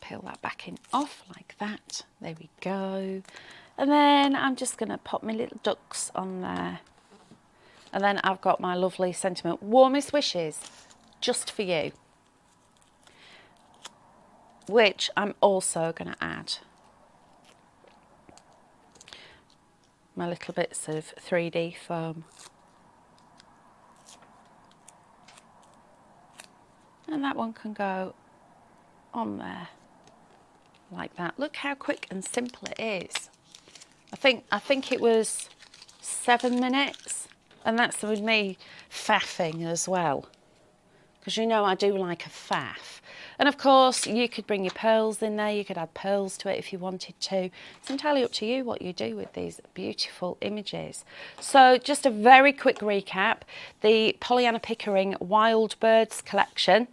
Peel that back in off like that. There we go. And then I'm just going to pop my little ducks on there. And then I've got my lovely sentiment, warmest wishes, just for you, which I'm also going to add my little bits of 3D foam. And that one can go on there like that. Look how quick and simple it is. I think it was 7 minutes, and that's with me faffing as well, because you know I do like a faff. And of course you could bring your pearls in there, you could add pearls to it if you wanted to. It's entirely up to you what you do with these beautiful images. So just a very quick recap, the Pollyanna Pickering Wild Birds collection.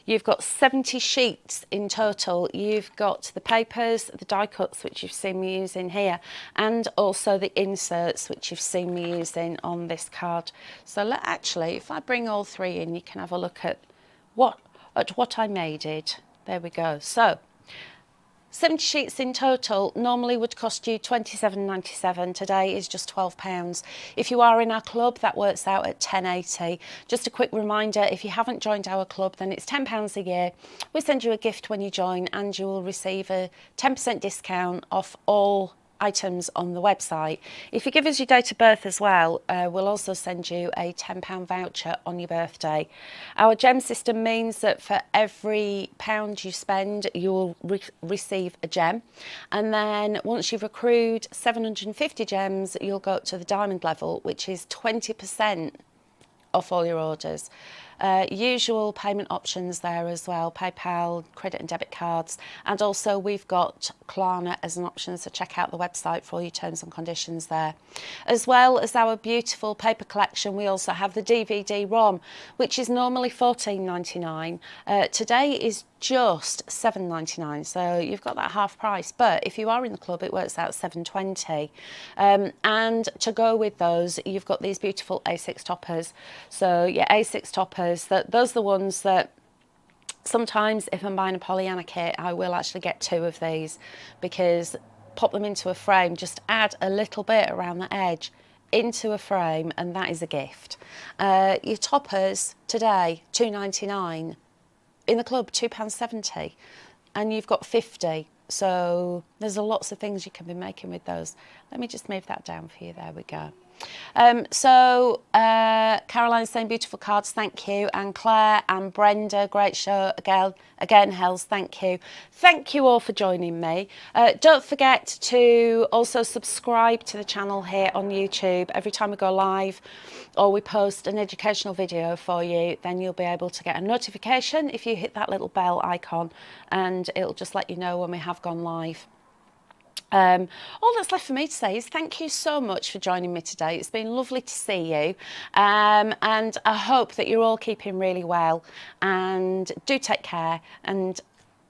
You've got 70 sheets in total. You've got the papers, the die cuts, which you've seen me using here, and also the inserts, which you've seen me using on this card. So actually, if I bring all three in, you can have a look at what I made it. There we go. So 70 sheets in total normally would cost you £27.97. Today is just £12. If you are in our club, that works out at £10.80. Just a quick reminder, if you haven't joined our club, then it's £10 a year. We send you a gift when you join, and you will receive a 10% discount off all items on the website. If you give us your date of birth as well, we'll also send you a £10 voucher on your birthday. Our gem system means that for every £1 you spend, you'll receive a gem, and then once you've accrued 750 gems, you'll go up to the diamond level, which is 20% off all your orders. Usual payment options there as well, PayPal, credit and debit cards, and also we've got Klarna as an option, so check out the website for all your terms and conditions there. As well as our beautiful paper collection, we also have the DVD-ROM, which is normally £14.99. Today is just £7.99, so you've got that half price, but if you are in the club, it works out £7.20. And to go with those, you've got these beautiful A6 toppers. So your A6 toppers, those are the ones that sometimes if I'm buying a Pollyanna kit, I will actually get 2 of these, because pop them into a frame, just add a little bit around the edge into a frame, and that is a gift. Your toppers today, £2.99. In the club, £2.70, and you've got 50. So there's lots of things you can be making with those. Let me just move that down for you. There we go. Caroline's saying beautiful cards, thank you. And Claire and Brenda, great show again, Hels, thank you. Thank you all for joining me. Don't forget to also subscribe to the channel here on YouTube. Every time we go live or we post an educational video for you, then you'll be able to get a notification if you hit that little bell icon, and it'll just let you know when we have gone live. All that's left for me to say is thank you so much for joining me today. It's been lovely to see you, and I hope that you're all keeping really well, and do take care. And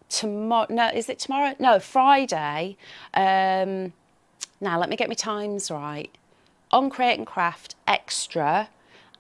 tomorrow, no, is it tomorrow? No, Friday. Now let me get my times right. on Create and Craft Extra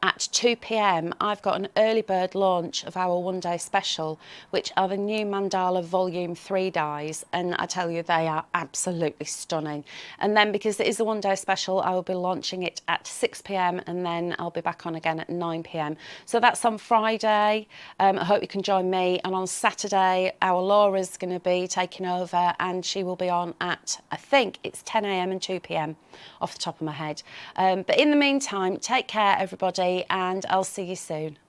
at 2 p.m, I've got an early bird launch of our one-day special, which are the new Mandala Volume 3 dies, and I tell you, they are absolutely stunning. And then, because it is a one-day special, I will be launching it at 6 p.m, and then I'll be back on again at 9 p.m. So that's on Friday. I hope you can join me. And on Saturday, our Laura's going to be taking over, and she will be on at, I think it's 10 a.m. and 2 p.m. off the top of my head. But in the meantime, take care, everybody, and I'll see you soon.